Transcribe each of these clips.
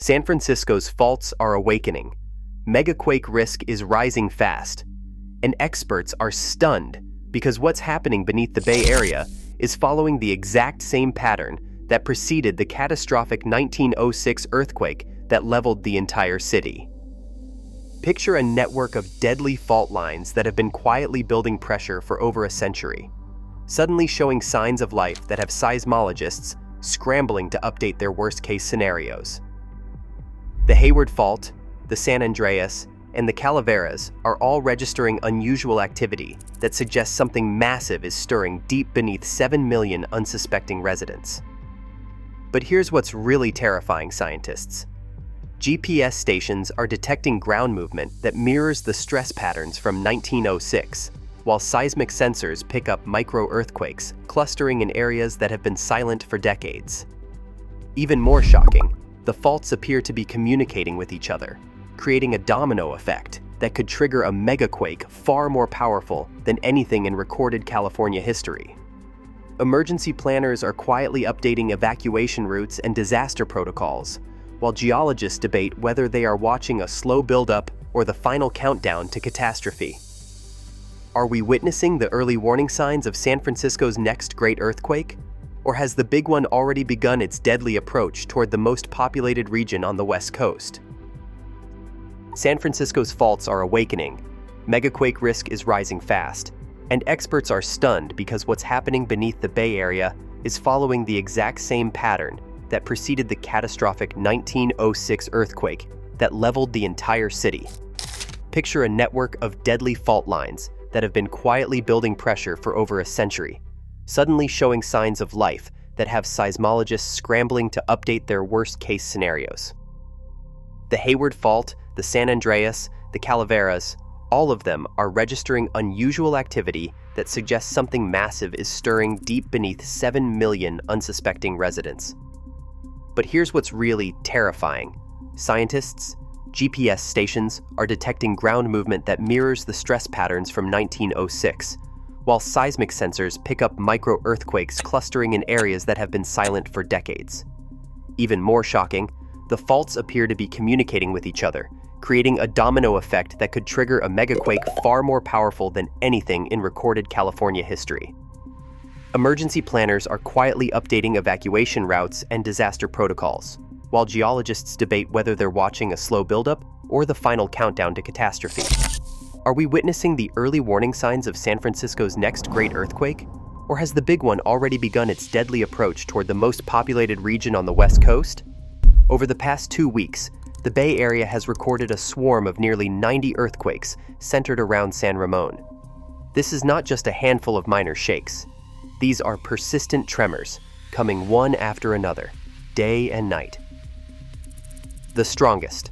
San Francisco's faults are awakening. Megaquake risk is rising fast. And experts are stunned because what's happening beneath the Bay Area is following the exact same pattern that preceded the catastrophic 1906 earthquake that leveled the entire city. Picture a network of deadly fault lines that have been quietly building pressure for over a century, suddenly showing signs of life that have seismologists scrambling to update their worst-case scenarios. The Hayward Fault, the San Andreas, and the Calaveras are all registering unusual activity that suggests something massive is stirring deep beneath 7 million unsuspecting residents. But here's what's really terrifying, scientists. GPS stations are detecting ground movement that mirrors the stress patterns from 1906, while seismic sensors pick up micro-earthquakes clustering in areas that have been silent for decades. Even more shocking, the faults appear to be communicating with each other, creating a domino effect that could trigger a megaquake far more powerful than anything in recorded California history. Emergency planners are quietly updating evacuation routes and disaster protocols, while geologists debate whether they are watching a slow buildup or the final countdown to catastrophe. Are we witnessing the early warning signs of San Francisco's next great earthquake? Or has the big one already begun its deadly approach toward the most populated region on the West Coast? San Francisco's faults are awakening, megaquake risk is rising fast, and experts are stunned because what's happening beneath the Bay Area is following the exact same pattern that preceded the catastrophic 1906 earthquake that leveled the entire city. Picture a network of deadly fault lines that have been quietly building pressure for over a century, suddenly showing signs of life that have seismologists scrambling to update their worst-case scenarios. The Hayward Fault, the San Andreas, the Calaveras, all of them are registering unusual activity that suggests something massive is stirring deep beneath 7 million unsuspecting residents. But here's what's really terrifying. Scientists, GPS stations are detecting ground movement that mirrors the stress patterns from 1906, while seismic sensors pick up micro-earthquakes clustering in areas that have been silent for decades. Even more shocking, the faults appear to be communicating with each other, creating a domino effect that could trigger a megaquake far more powerful than anything in recorded California history. Emergency planners are quietly updating evacuation routes and disaster protocols, while geologists debate whether they're watching a slow buildup or the final countdown to catastrophe. Are we witnessing the early warning signs of San Francisco's next great earthquake? Or has the big one already begun its deadly approach toward the most populated region on the West Coast? Over the past 2 weeks, the Bay Area has recorded a swarm of nearly 90 earthquakes centered around San Ramon. This is not just a handful of minor shakes. These are persistent tremors, coming one after another, day and night. The strongest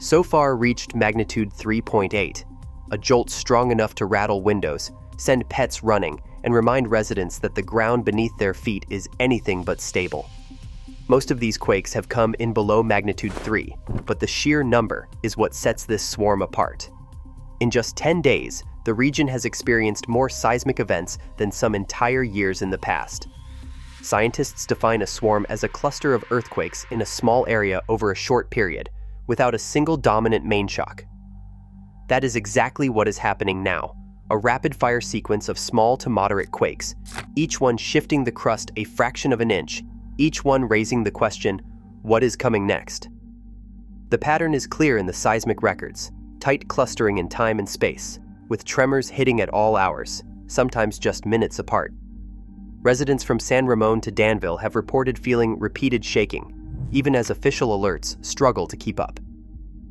so far reached magnitude 3.8, a jolt strong enough to rattle windows, send pets running, and remind residents that the ground beneath their feet is anything but stable. Most of these quakes have come in below magnitude 3, but the sheer number is what sets this swarm apart. In just 10 days, the region has experienced more seismic events than some entire years in the past. Scientists define a swarm as a cluster of earthquakes in a small area over a short period, without a single dominant main shock. That is exactly what is happening now, a rapid-fire sequence of small to moderate quakes, each one shifting the crust a fraction of an inch, each one raising the question, what is coming next? The pattern is clear in the seismic records, tight clustering in time and space, with tremors hitting at all hours, sometimes just minutes apart. Residents from San Ramon to Danville have reported feeling repeated shaking, even as official alerts struggle to keep up.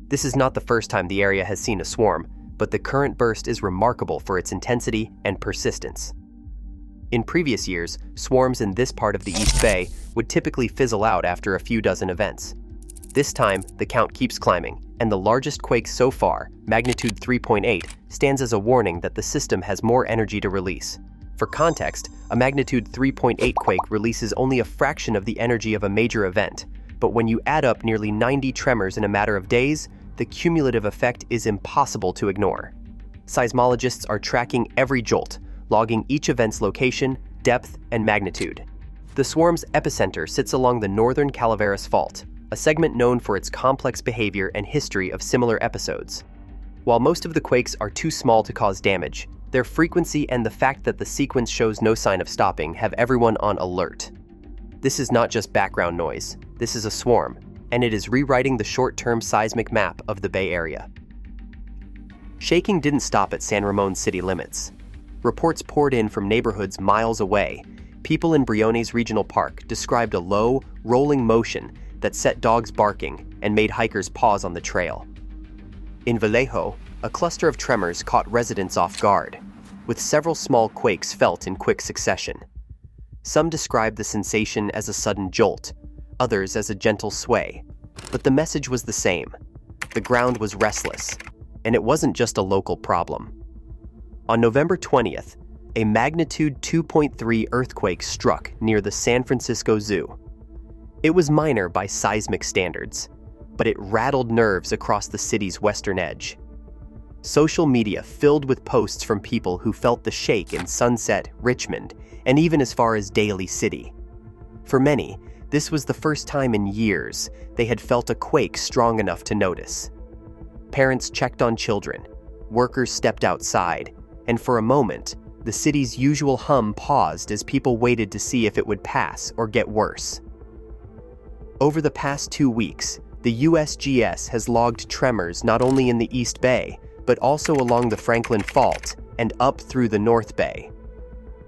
This is not the first time the area has seen a swarm, but the current burst is remarkable for its intensity and persistence. In previous years, swarms in this part of the East Bay would typically fizzle out after a few dozen events. This time, the count keeps climbing, and the largest quake so far, magnitude 3.8, stands as a warning that the system has more energy to release. For context, a magnitude 3.8 quake releases only a fraction of the energy of a major event, but when you add up nearly 90 tremors in a matter of days, the cumulative effect is impossible to ignore. Seismologists are tracking every jolt, logging each event's location, depth, and magnitude. The swarm's epicenter sits along the northern Calaveras Fault, a segment known for its complex behavior and history of similar episodes. While most of the quakes are too small to cause damage, their frequency and the fact that the sequence shows no sign of stopping have everyone on alert. This is not just background noise, this is a swarm, and it is rewriting the short-term seismic map of the Bay Area. Shaking didn't stop at San Ramon city limits. Reports poured in from neighborhoods miles away. People in Briones Regional Park described a low, rolling motion that set dogs barking and made hikers pause on the trail. In Vallejo, a cluster of tremors caught residents off guard, with several small quakes felt in quick succession. Some described the sensation as a sudden jolt, others as a gentle sway, but the message was the same. The ground was restless, and it wasn't just a local problem. On November 20th, a magnitude 2.3 earthquake struck near the San Francisco Zoo. It was minor by seismic standards, but it rattled nerves across the city's western edge. Social media filled with posts from people who felt the shake in Sunset, Richmond, and even as far as Daly City. For many, this was the first time in years they had felt a quake strong enough to notice. Parents checked on children, workers stepped outside, and for a moment, the city's usual hum paused as people waited to see if it would pass or get worse. Over the past 2 weeks, the USGS has logged tremors not only in the East Bay, but also along the Franklin Fault and up through the North Bay.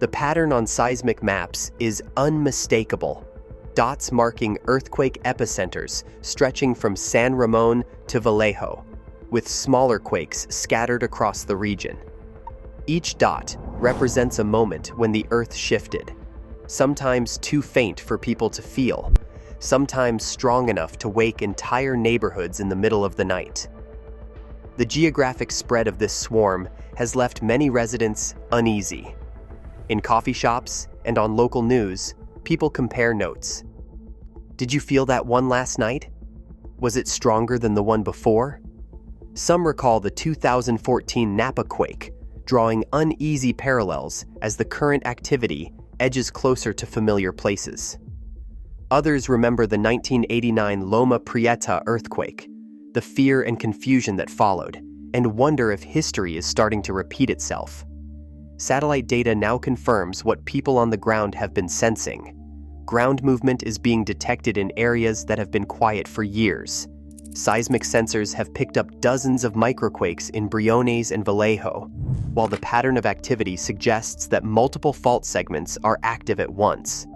The pattern on seismic maps is unmistakable, dots marking earthquake epicenters stretching from San Ramon to Vallejo, with smaller quakes scattered across the region. Each dot represents a moment when the earth shifted, sometimes too faint for people to feel, sometimes strong enough to wake entire neighborhoods in the middle of the night. The geographic spread of this swarm has left many residents uneasy. In coffee shops and on local news, people compare notes. Did you feel that one last night? Was it stronger than the one before? Some recall the 2014 Napa quake, drawing uneasy parallels as the current activity edges closer to familiar places. Others remember the 1989 Loma Prieta earthquake, the fear and confusion that followed, and wonder if history is starting to repeat itself. Satellite data now confirms what people on the ground have been sensing. Ground movement is being detected in areas that have been quiet for years. Seismic sensors have picked up dozens of microquakes in Briones and Vallejo, while the pattern of activity suggests that multiple fault segments are active at once.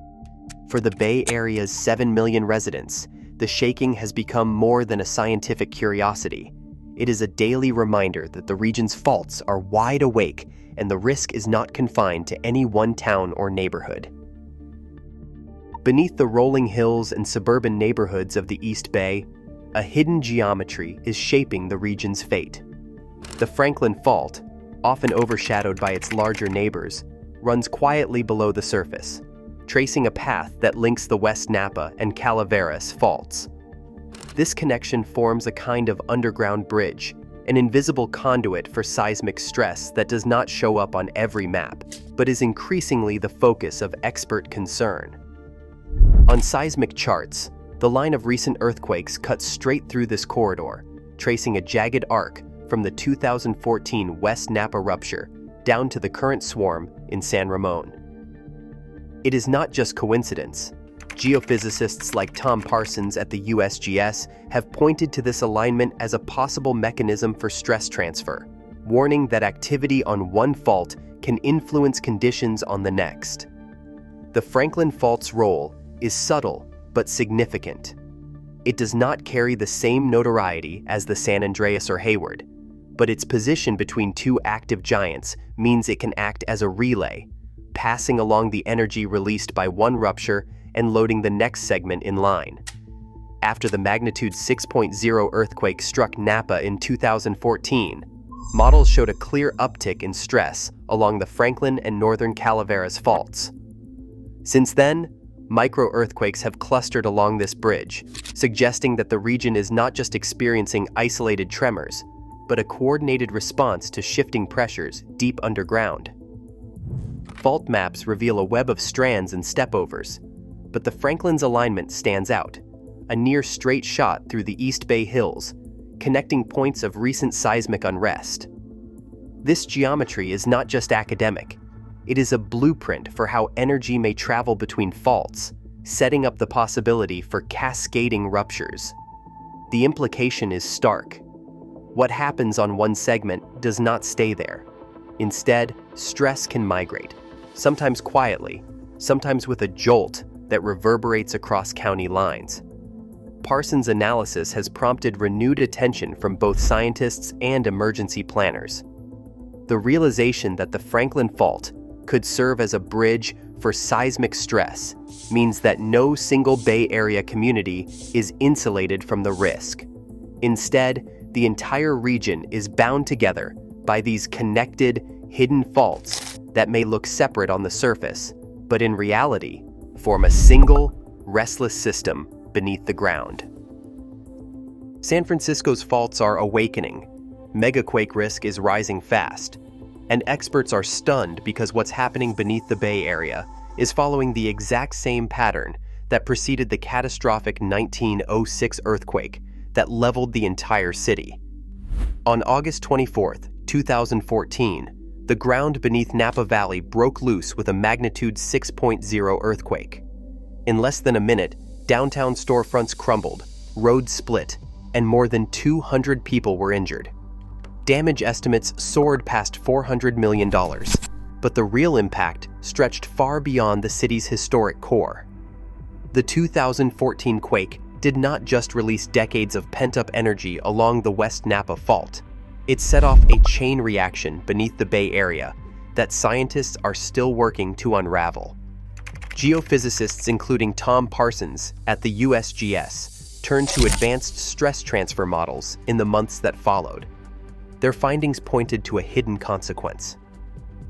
For the Bay Area's 7 million residents, the shaking has become more than a scientific curiosity. It is a daily reminder that the region's faults are wide awake and the risk is not confined to any one town or neighborhood. Beneath the rolling hills and suburban neighborhoods of the East Bay, a hidden geometry is shaping the region's fate. The Franklin Fault, often overshadowed by its larger neighbors, runs quietly below the surface, tracing a path that links the West Napa and Calaveras Faults. This connection forms a kind of underground bridge, an invisible conduit for seismic stress that does not show up on every map, but is increasingly the focus of expert concern. On seismic charts, the line of recent earthquakes cuts straight through this corridor, tracing a jagged arc from the 2014 West Napa rupture down to the current swarm in San Ramon. It is not just coincidence. Geophysicists like Tom Parsons at the USGS have pointed to this alignment as a possible mechanism for stress transfer, warning that activity on one fault can influence conditions on the next. The Franklin Fault's role is subtle but significant. It does not carry the same notoriety as the San Andreas or Hayward, but its position between two active giants means it can act as a relay, passing along the energy released by one rupture and loading the next segment in line. After the magnitude 6.0 earthquake struck Napa in 2014, models showed a clear uptick in stress along the Franklin and northern Calaveras faults. Since then, micro-earthquakes have clustered along this bridge, suggesting that the region is not just experiencing isolated tremors, but a coordinated response to shifting pressures deep underground. Fault maps reveal a web of strands and stepovers, but the Franklin's alignment stands out, a near straight shot through the East Bay Hills, connecting points of recent seismic unrest. This geometry is not just academic. It is a blueprint for how energy may travel between faults, setting up the possibility for cascading ruptures. The implication is stark. What happens on one segment does not stay there. Instead, stress can migrate, sometimes quietly, sometimes with a jolt that reverberates across county lines. Parsons' analysis has prompted renewed attention from both scientists and emergency planners. The realization that the Franklin Fault could serve as a bridge for seismic stress means that no single Bay Area community is insulated from the risk. Instead, the entire region is bound together by these connected, hidden faults that may look separate on the surface, but in reality, form a single, restless system beneath the ground. San Francisco's faults are awakening. Megaquake risk is rising fast, and experts are stunned because what's happening beneath the Bay Area is following the exact same pattern that preceded the catastrophic 1906 earthquake that leveled the entire city. On August 24, 2014, the ground beneath Napa Valley broke loose with a magnitude 6.0 earthquake. In less than a minute, downtown storefronts crumbled, roads split, and more than 200 people were injured. Damage estimates soared past $400 million, but the real impact stretched far beyond the city's historic core. The 2014 quake did not just release decades of pent-up energy along the West Napa Fault. It set off a chain reaction beneath the Bay Area that scientists are still working to unravel. Geophysicists, including Tom Parsons at the USGS, turned to advanced stress transfer models in the months that followed. Their findings pointed to a hidden consequence.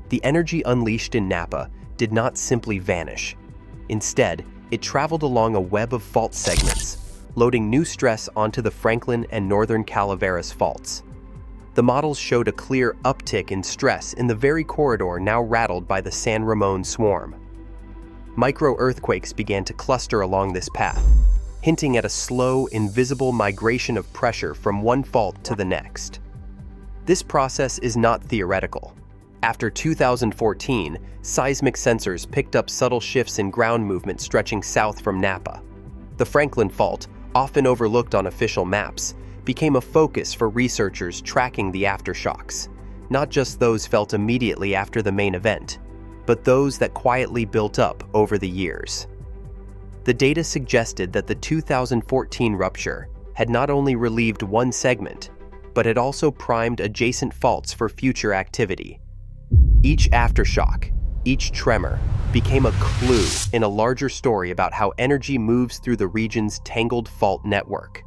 The energy unleashed in Napa did not simply vanish. Instead, it traveled along a web of fault segments, loading new stress onto the Franklin and northern Calaveras faults. The models showed a clear uptick in stress in the very corridor now rattled by the San Ramon swarm. Micro-earthquakes began to cluster along this path, hinting at a slow, invisible migration of pressure from one fault to the next. This process is not theoretical. After 2014, seismic sensors picked up subtle shifts in ground movement stretching south from Napa. The Franklin Fault, often overlooked on official maps, became a focus for researchers tracking the aftershocks, not just those felt immediately after the main event, but those that quietly built up over the years. The data suggested that the 2014 rupture had not only relieved one segment, but had also primed adjacent faults for future activity. Each aftershock, each tremor, became a clue in a larger story about how energy moves through the region's tangled fault network.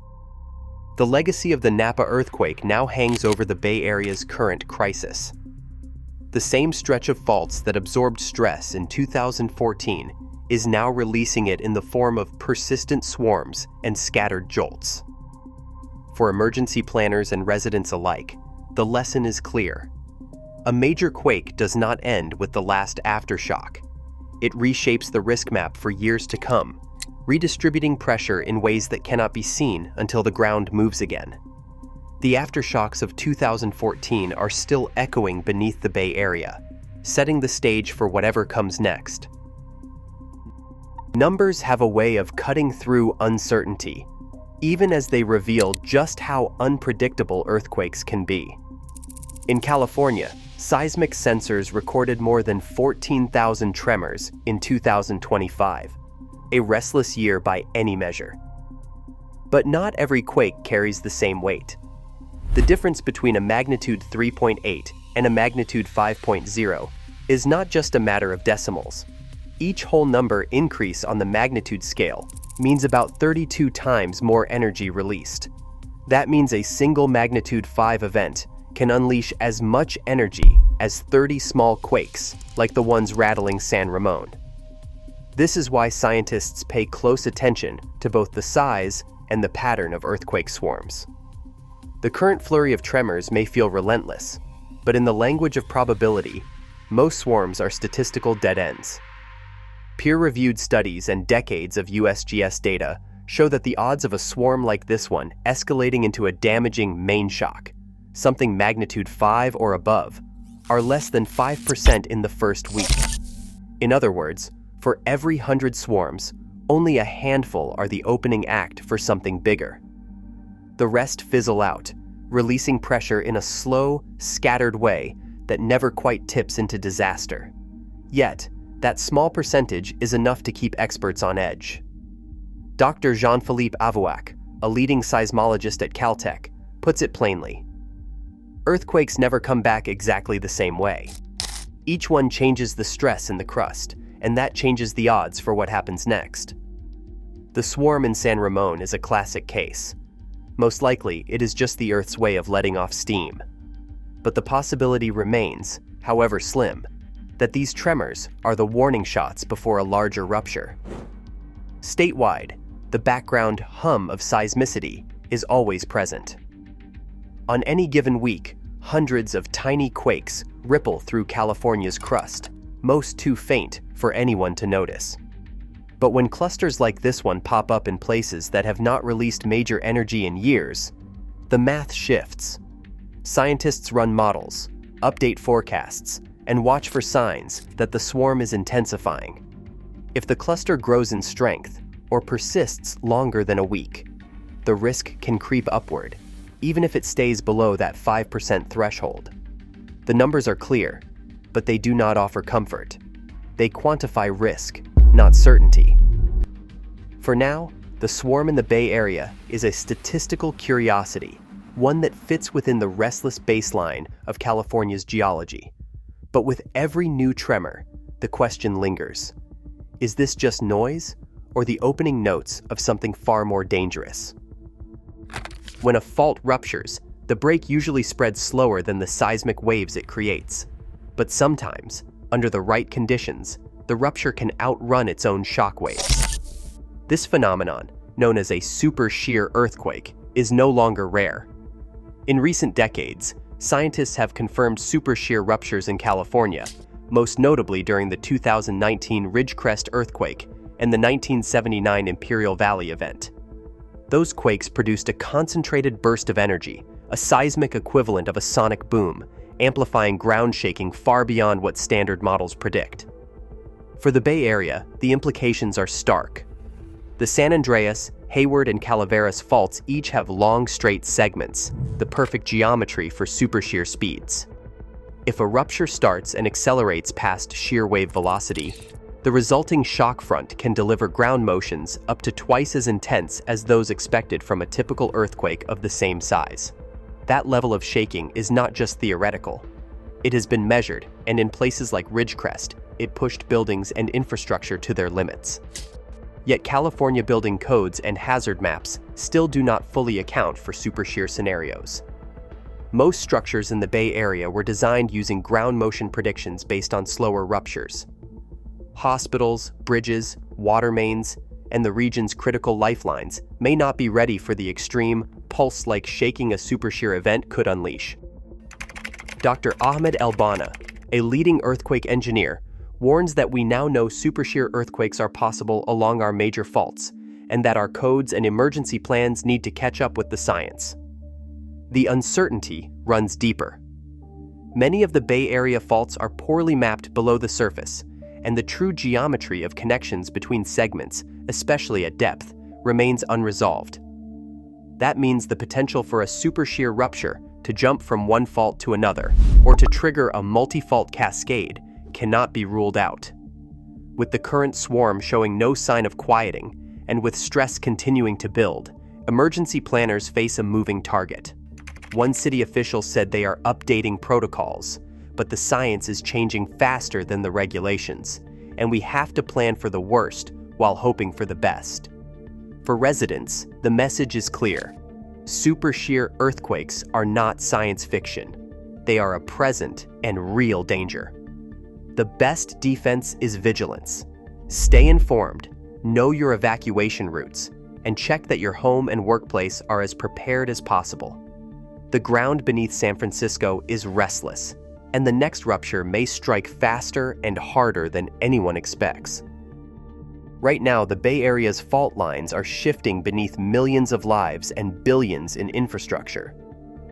The legacy of the Napa earthquake now hangs over the Bay Area's current crisis. The same stretch of faults that absorbed stress in 2014 is now releasing it in the form of persistent swarms and scattered jolts. For emergency planners and residents alike, the lesson is clear. A major quake does not end with the last aftershock. It reshapes the risk map for years to come, redistributing pressure in ways that cannot be seen until the ground moves again. The aftershocks of 2014 are still echoing beneath the Bay Area, setting the stage for whatever comes next. Numbers have a way of cutting through uncertainty, even as they reveal just how unpredictable earthquakes can be. In California, seismic sensors recorded more than 14,000 tremors in 2025, a restless year by any measure. But not every quake carries the same weight. The difference between a magnitude 3.8 and a magnitude 5.0 is not just a matter of decimals. Each whole number increase on the magnitude scale means about 32 times more energy released. That means a single magnitude 5 event can unleash as much energy as 30 small quakes, like the ones rattling San Ramon. This is why scientists pay close attention to both the size and the pattern of earthquake swarms. The current flurry of tremors may feel relentless, but in the language of probability, most swarms are statistical dead ends. Peer-reviewed studies and decades of USGS data show that the odds of a swarm like this one escalating into a damaging main shock, something magnitude 5 or above, are less than 5% in the first week. In other words, for every 100 swarms, only a handful are the opening act for something bigger. The rest fizzle out, releasing pressure in a slow, scattered way that never quite tips into disaster. Yet, that small percentage is enough to keep experts on edge. Dr. Jean-Philippe Avouac, a leading seismologist at Caltech, puts it plainly. Earthquakes never come back exactly the same way. Each one changes the stress in the crust, and that changes the odds for what happens next. The swarm in San Ramon is a classic case. Most likely, it is just the Earth's way of letting off steam. But the possibility remains, however slim, that these tremors are the warning shots before a larger rupture. Statewide, the background hum of seismicity is always present. On any given week, hundreds of tiny quakes ripple through California's crust, most too faint for anyone to notice. But when clusters like this one pop up in places that have not released major energy in years, the math shifts. Scientists run models, update forecasts, and watch for signs that the swarm is intensifying. If the cluster grows in strength or persists longer than a week, the risk can creep upward, even if it stays below that 5% threshold. The numbers are clear, but they do not offer comfort. They quantify risk, not certainty. For now, the swarm in the Bay Area is a statistical curiosity, one that fits within the restless baseline of California's geology. But with every new tremor, the question lingers. Is this just noise, or the opening notes of something far more dangerous? When a fault ruptures, the break usually spreads slower than the seismic waves it creates. But sometimes, under the right conditions, the rupture can outrun its own shock waves. This phenomenon, known as a super shear earthquake, is no longer rare. In recent decades, scientists have confirmed super shear ruptures in California, most notably during the 2019 Ridgecrest earthquake and the 1979 Imperial Valley event. Those quakes produced a concentrated burst of energy, a seismic equivalent of a sonic boom, amplifying ground shaking far beyond what standard models predict. For the Bay Area, the implications are stark. The San Andreas, Hayward, and Calaveras Faults each have long, straight segments, the perfect geometry for super shear speeds. If a rupture starts and accelerates past shear wave velocity, the resulting shock front can deliver ground motions up to twice as intense as those expected from a typical earthquake of the same size. That level of shaking is not just theoretical. It has been measured, and in places like Ridgecrest, it pushed buildings and infrastructure to their limits. Yet California building codes and hazard maps still do not fully account for super shear scenarios. Most structures in the Bay Area were designed using ground motion predictions based on slower ruptures. Hospitals, bridges, water mains, and the region's critical lifelines may not be ready for the extreme, pulse-like shaking a super shear event could unleash. Dr. Ahmed El-Banna, a leading earthquake engineer, warns that we now know super shear earthquakes are possible along our major faults, and that our codes and emergency plans need to catch up with the science. The uncertainty runs deeper. Many of the Bay Area faults are poorly mapped below the surface, and the true geometry of connections between segments, especially at depth, remains unresolved. That means the potential for a super shear rupture to jump from one fault to another, or to trigger a multi-fault cascade, cannot be ruled out. With the current swarm showing no sign of quieting, and with stress continuing to build, emergency planners face a moving target. One city official said they are updating protocols, but the science is changing faster than the regulations, and we have to plan for the worst while hoping for the best. For residents, the message is clear. Super shear earthquakes are not science fiction. They are a present and real danger. The best defense is vigilance. Stay informed, know your evacuation routes, and check that your home and workplace are as prepared as possible. The ground beneath San Francisco is restless, and the next rupture may strike faster and harder than anyone expects. Right now, the Bay Area's fault lines are shifting beneath millions of lives and billions in infrastructure.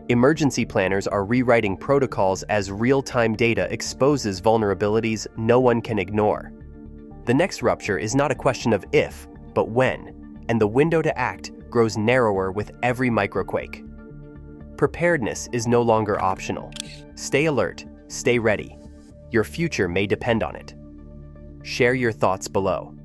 Emergency planners are rewriting protocols as real-time data exposes vulnerabilities no one can ignore. The next rupture is not a question of if, but when, and the window to act grows narrower with every microquake. Preparedness is no longer optional. Stay alert, stay ready. Your future may depend on it. Share your thoughts below.